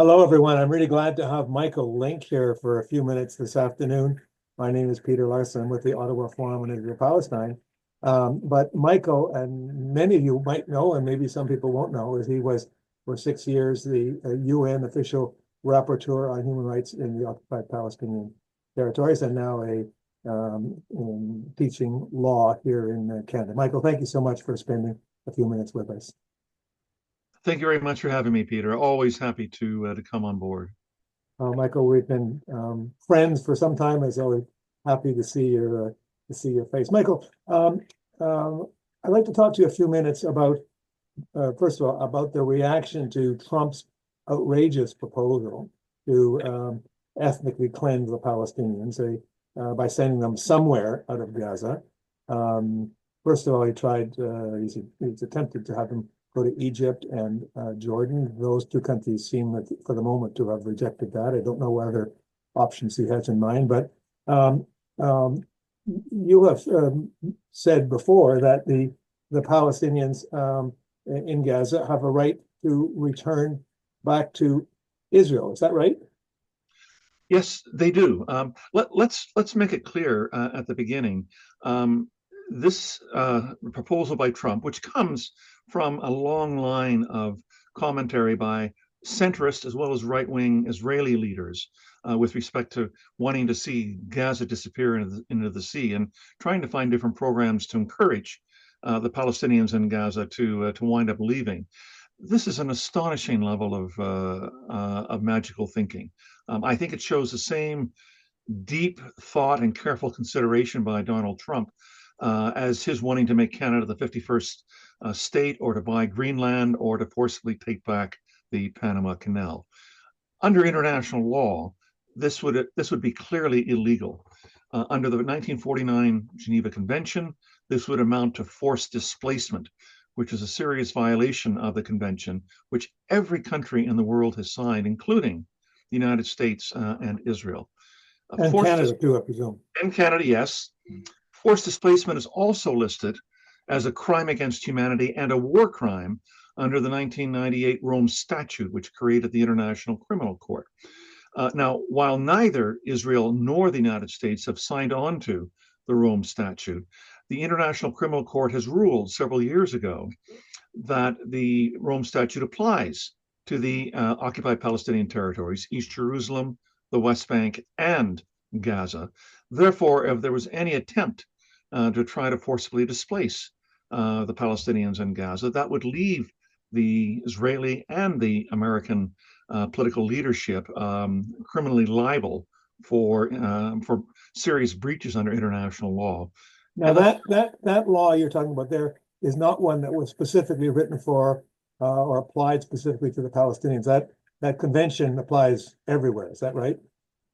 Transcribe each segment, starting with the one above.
Hello, everyone. I'm really glad to have Michael Lynk here for a few minutes this afternoon. My name is Peter Larson. I'm with the Ottawa Forum on Israel Palestine. But Michael, and many of you might know, and maybe some people won't know, is he was for 6 years the UN official rapporteur on human rights in the occupied Palestinian territories, and now in teaching law here in Canada. Michael, thank you so much for spending a few minutes with us. Thank you very much for having me, Peter. Always happy to come on board. Michael, we've been friends for some time, as always. Happy to see your face, Michael. I'd like to talk to you a few minutes about, first of all, about the reaction to Trump's outrageous proposal to ethnically cleanse the Palestinians by sending them somewhere out of Gaza. First of all, he's attempted to have them go to Egypt and Jordan. Those two countries seem, for the moment, to have rejected that. I don't know what other options he has in mind, but you have said before that the Palestinians in Gaza have a right to return back to Israel. Is that right? Yes, they do. Let's make it clear at the beginning. This proposal by Trump, which comes from a long line of commentary by centrist as well as right-wing Israeli leaders with respect to wanting to see Gaza disappear into the sea and trying to find different programs to encourage the Palestinians in Gaza to wind up leaving. This is an astonishing level of magical thinking. I think it shows the same deep thought and careful consideration by Donald Trump as his wanting to make Canada the 51st state, or to buy Greenland, or to forcibly take back the Panama Canal. Under international law, this would be clearly illegal. Under the 1949 Geneva Convention, this would amount to forced displacement, which is a serious violation of the convention, which every country in the world has signed, including the United States and Israel. And Canada too, I presume. And Canada, yes. Forced displacement is also listed as a crime against humanity and a war crime under the 1998 Rome Statute, which created the International Criminal Court. Now, while neither Israel nor the United States have signed on to the Rome Statute, the International Criminal Court has ruled several years ago that the Rome Statute applies to the occupied Palestinian territories, East Jerusalem, the West Bank, and Gaza. Therefore, if there was any attempt to try to forcibly displace the Palestinians in Gaza, that would leave the Israeli and the American political leadership criminally liable for serious breaches under international law. Now, that law you're talking about there is not one that was specifically written for or applied specifically to the Palestinians. That convention applies everywhere. Is that right?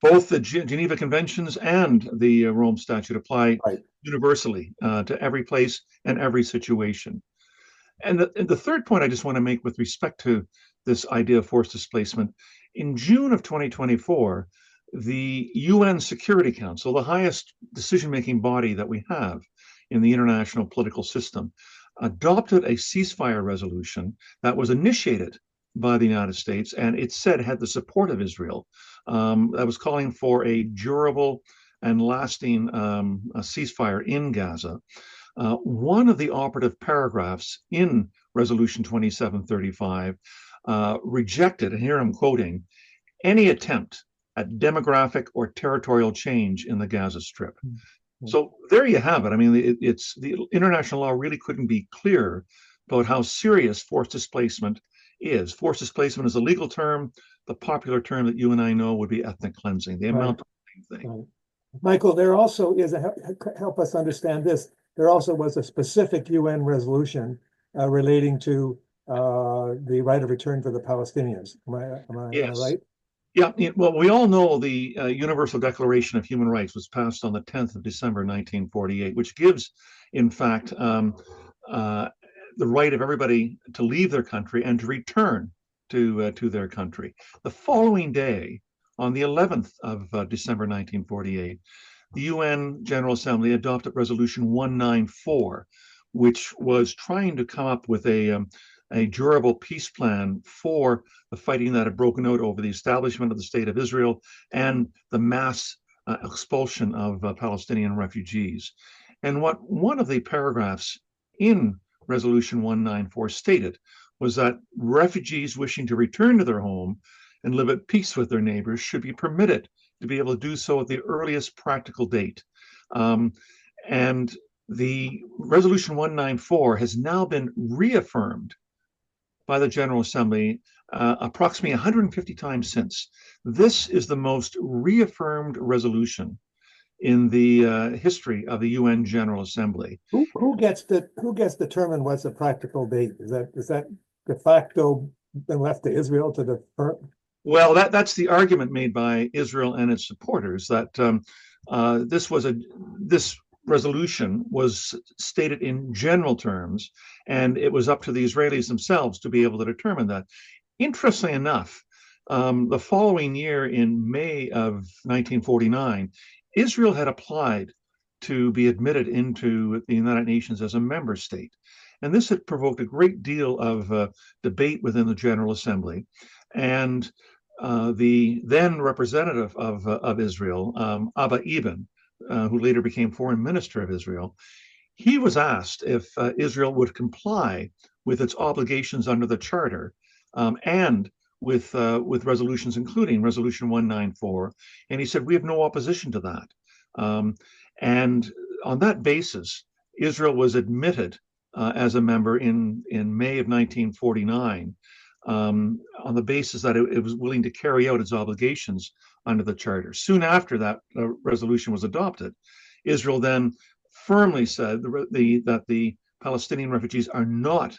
Both the Geneva Conventions and the Rome Statute apply universally to every place and every situation. And the third point I just want to make with respect to this idea of forced displacement, in June of 2024, the UN Security Council, the highest decision-making body that we have in the international political system, adopted a ceasefire resolution that was initiated by the United States, and it said had the support of Israel, that was calling for a durable and lasting ceasefire in Gaza. One of the operative paragraphs in Resolution 2735 rejected, and here I'm quoting, any attempt at demographic or territorial change in the Gaza Strip. Mm-hmm. So there you have it. I mean, it's the international law really couldn't be clearer about how serious forced displacement is. Forced displacement is a legal term. The popular term that you and I know would be ethnic cleansing. They amount to the same thing. Right. Michael, there also is help us understand this. There also was a specific UN resolution relating to the right of return for the Palestinians. Am I right? Yeah, well, we all know the Universal Declaration of Human Rights was passed on the 10th of December, 1948, which gives, in fact, the right of everybody to leave their country and to return to their country. The following day, on the 11th of December, 1948, the UN General Assembly adopted Resolution 194, which was trying to come up with a a durable peace plan for the fighting that had broken out over the establishment of the state of Israel and the mass expulsion of Palestinian refugees. And what one of the paragraphs in Resolution 194 stated was that refugees wishing to return to their home and live at peace with their neighbors should be permitted to be able to do so at the earliest practical date. And the Resolution 194 has now been reaffirmed by the General Assembly approximately 150 times since. This is the most reaffirmed resolution in the history of the UN General Assembly. Who gets to determine what's a practical date? Is that de facto been left to Israel to defer? Well, that's the argument made by Israel and its supporters, that this resolution was stated in general terms, and it was up to the Israelis themselves to be able to determine that. Interestingly enough, the following year, in May of 1949, Israel had applied to be admitted into the United Nations as a member state. And this had provoked a great deal of debate within the General Assembly. And the then representative of Israel, Abba Eban, who later became foreign minister of Israel, he was asked if Israel would comply with its obligations under the Charter and with resolutions, including Resolution 194. And he said, we have no opposition to that. And on that basis, Israel was admitted as a member in May of 1949. On the basis that it was willing to carry out its obligations under the Charter. Soon after that resolution was adopted, Israel then firmly said that the Palestinian refugees are not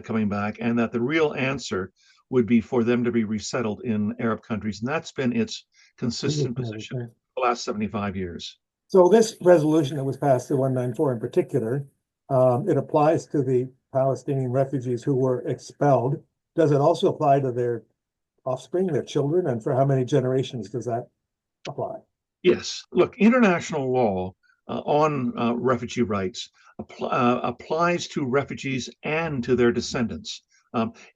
coming back, and that the real answer would be for them to be resettled in Arab countries. And that's been its consistent position for the last 75 years. So this resolution that was passed, the 194 in particular, it applies to the Palestinian refugees who were expelled. Does it also apply to their offspring, their children? And for how many generations does that apply? Yes. Look, international law on refugee rights applies to refugees and to their descendants.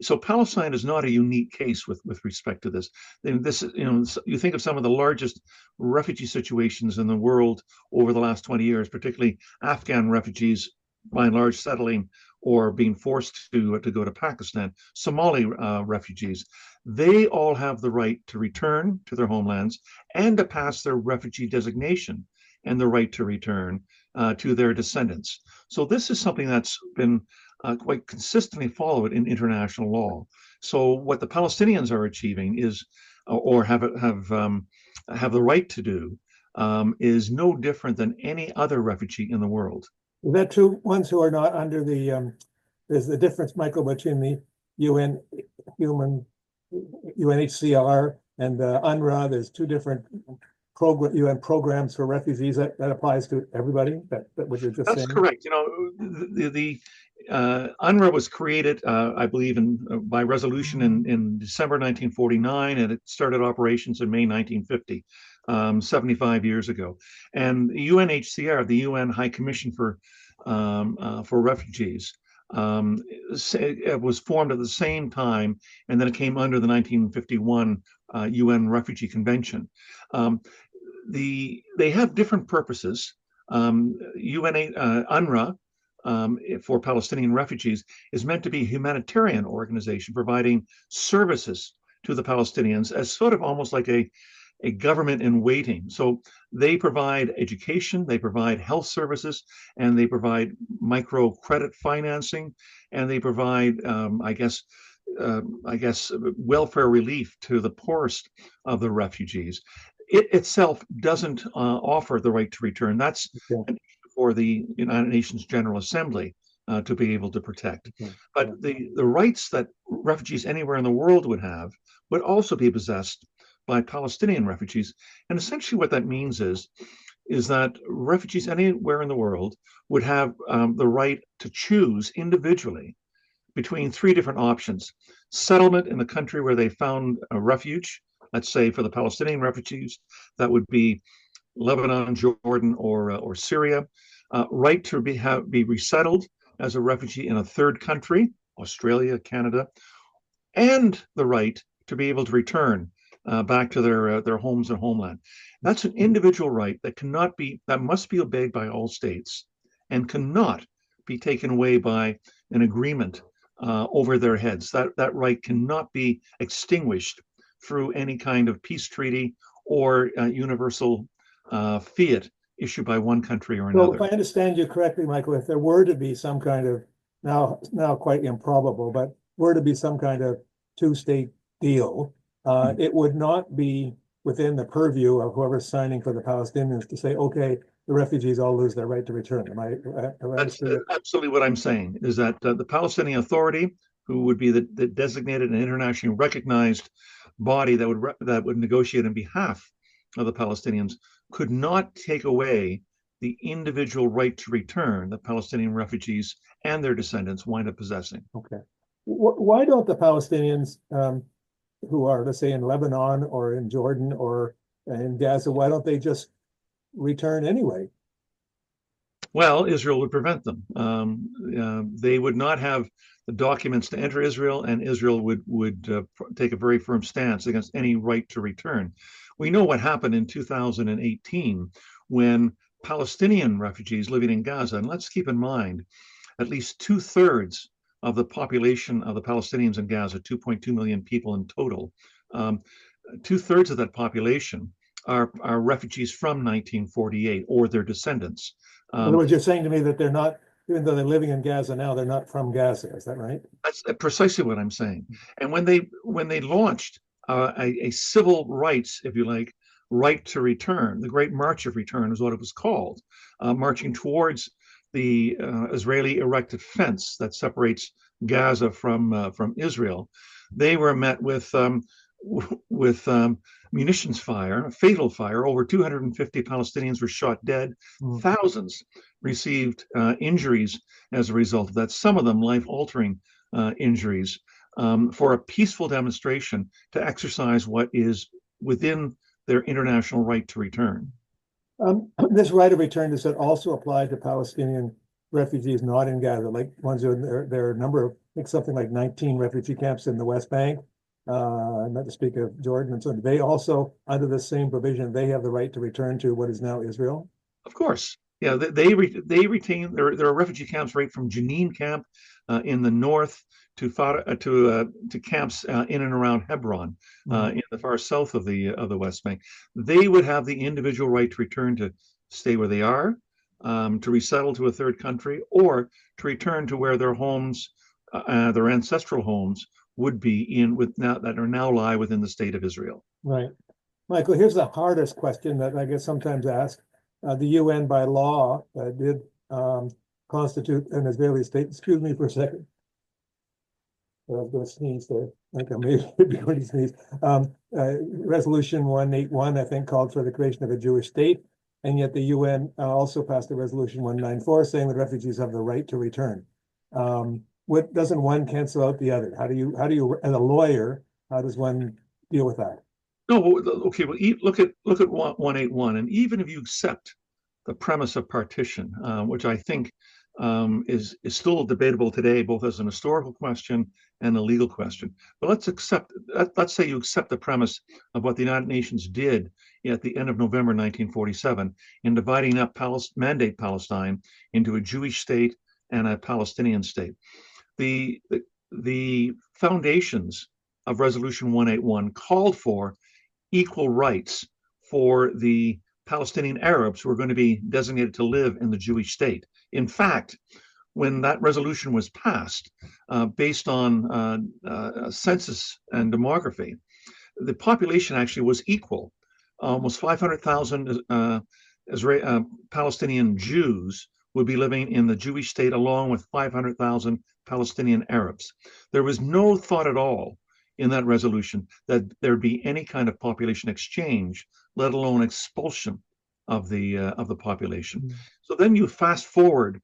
So Palestine is not a unique case with respect to this. This, you think of some of the largest refugee situations in the world over the last 20 years, particularly Afghan refugees, by and large, settling or being forced to go to Pakistan, Somali refugees. They all have the right to return to their homelands and to pass their refugee designation and the right to return to their descendants. So this is something that's been quite consistently followed in international law. So what the Palestinians are achieving is, or have the right to do, is no different than any other refugee in the world. Is that true? Ones who are not under the, there's the difference, Michael, between the UNHCR and UNRWA. There's two different UN programs for refugees. That applies to everybody. That what you're just saying. That's correct. The UNRWA was created, I believe, by resolution in December 1949, and it started operations in May 1950. 75 years ago, and the UNHCR, the UN High Commission for Refugees, it was formed at the same time, and then it came under the 1951 UN Refugee Convention. They have different purposes. UNRWA, for Palestinian refugees, is meant to be a humanitarian organization providing services to the Palestinians as sort of almost like a government in waiting. So they provide education, they provide health services, and they provide microcredit financing, and they provide, I guess, welfare relief to the poorest of the refugees. It itself doesn't offer the right to return. That's an issue for the United Nations General Assembly to be able to protect. But the rights that refugees anywhere in the world would have would also be possessed by Palestinian refugees. And essentially what that means is that refugees anywhere in the world would have the right to choose individually between three different options: settlement in the country where they found a refuge. Let's say for the Palestinian refugees, that would be Lebanon, Jordan, or Syria. Right to be resettled as a refugee in a third country, Australia, Canada, and the right to be able to return back to their homes and homeland. That's an individual right that must be obeyed by all states and cannot be taken away by an agreement over their heads. That right cannot be extinguished through any kind of peace treaty or universal fiat issued by one country or So another. if I understand you correctly, Michael, if there were to be some kind of, now quite improbable, but were to be some kind of two-state deal, it would not be within the purview of whoever's signing for the Palestinians to say, okay, the refugees all lose their right to return. That's absolutely what I'm saying, is that the Palestinian Authority, who would be the designated and internationally recognized body that would negotiate on behalf of the Palestinians, could not take away the individual right to return that Palestinian refugees and their descendants wind up possessing. Okay. Why don't the Palestinians who are, let's say, in Lebanon or in Jordan or in Gaza, why don't they just return anyway? Well, Israel would prevent them. They would not have the documents to enter Israel, and Israel would take a very firm stance against any right to return. We know what happened in 2018 when Palestinian refugees living in Gaza, and let's keep in mind, at least 2/3 of the population of the Palestinians in Gaza, 2.2 million people in total, 2/3 of that population are refugees from 1948 or their descendants. In other words, you're saying to me that they're not, even though they're living in Gaza now, they're not from Gaza. Is that right? That's precisely what I'm saying. And when they launched a civil rights, if you like, right to return, the Great March of Return is what it was called, marching towards the Israeli erected fence that separates Gaza from Israel. They were met with munitions fire, fatal fire. Over 250 Palestinians were shot dead. Thousands received injuries as a result of that, some of them life-altering injuries, for a peaceful demonstration to exercise what is within their international right to return. This right of return, does it also apply to Palestinian refugees not in Gaza, like ones who there are a number of, I think something like 19 refugee camps in the West Bank, not to speak of Jordan and so on. They also, under the same provision, they have the right to return to what is now Israel? Of course. Yeah, they retain. There are refugee camps right from Jenin camp in the north to camps in and around Hebron in the far south of the West Bank. They would have the individual right to return to stay where they are, to resettle to a third country, or to return to where their homes, their ancestral homes, would be that now lie within the state of Israel. Right. Michael, here's the hardest question that I get sometimes asked. The UN by law did constitute an Israeli state. Excuse me for a second. I was going to sneeze there. I think I may be going to sneeze. Resolution 181, I think, called for the creation of a Jewish state. And yet the UN also passed a resolution 194 saying that refugees have the right to return. What doesn't one cancel out the other? How do you, as a lawyer, how does one deal with that? No, okay. Well, look at 181, and even if you accept the premise of partition, which I think is still debatable today, both as an historical question and a legal question. But let's say you accept the premise of what the United Nations did at the end of November 1947 in dividing up Mandate Palestine into a Jewish state and a Palestinian state. The foundations of Resolution 181 called for equal rights for the Palestinian Arabs who are going to be designated to live in the Jewish state. In fact, when that resolution was passed, based on census and demography, the population actually was equal. Almost 500,000 Palestinian Jews would be living in the Jewish state along with 500,000 Palestinian Arabs. There was no thought at all in that resolution that there'd be any kind of population exchange, let alone expulsion of the population. So then you fast forward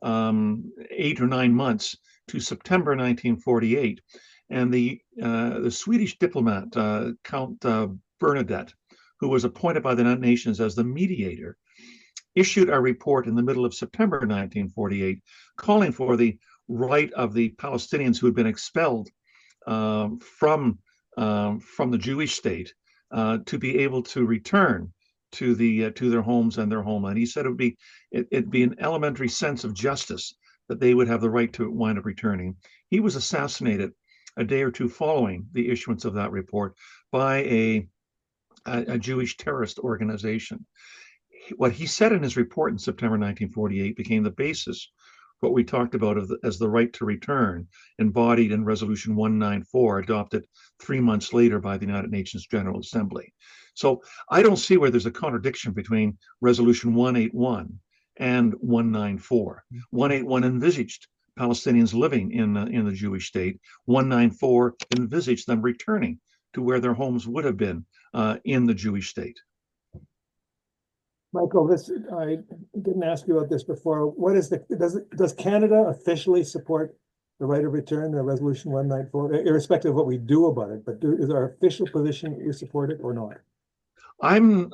8 or 9 months to September 1948, and the Swedish diplomat Count Bernadette, who was appointed by the United Nations as the mediator, issued a report in the middle of September 1948 calling for the right of the Palestinians who had been expelled from the Jewish state to be able to return to their homes and their homeland. He said it'd be an elementary sense of justice that they would have the right to wind up returning. He was assassinated a day or two following the issuance of that report by a Jewish terrorist organization. What he said in his report in September 1948 became the basis for what we talked about as the right to return, embodied in Resolution 194, adopted 3 months later by the United Nations General Assembly. So I don't see where there's a contradiction between Resolution 181 and 194. 181 envisaged Palestinians living in the Jewish state. 194 envisaged them returning to where their homes would have been in the Jewish state. Michael, I didn't ask you about this before. What is does Canada officially support the right of return, the Resolution 194, irrespective of what we do about it? But is our official position that we support it or not? I'm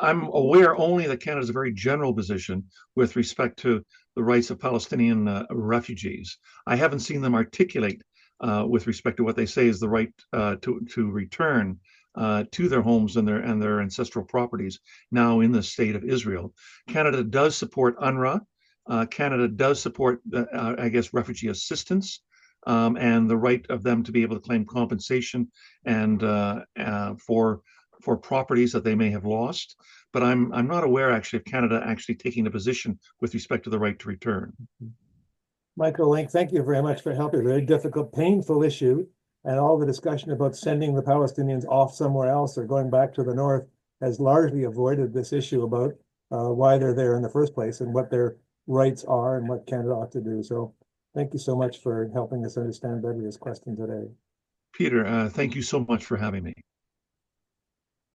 aware only that Canada is a very general position with respect to the rights of Palestinian refugees. I haven't seen them articulate with respect to what they say is the right to return to their homes and their ancestral properties now in the state of Israel. Canada does support UNRWA. Canada does support, I guess, refugee assistance and the right of them to be able to claim compensation and for properties that they may have lost. But I'm not aware actually of Canada actually taking a position with respect to the right to return. Michael Lynk, thank you very much for helping. A very difficult, painful issue. And all the discussion about sending the Palestinians off somewhere else or going back to the north has largely avoided this issue about why they're there in the first place and what their rights are and what Canada ought to do. So thank you so much for helping us understand better this question today. Peter, thank you so much for having me.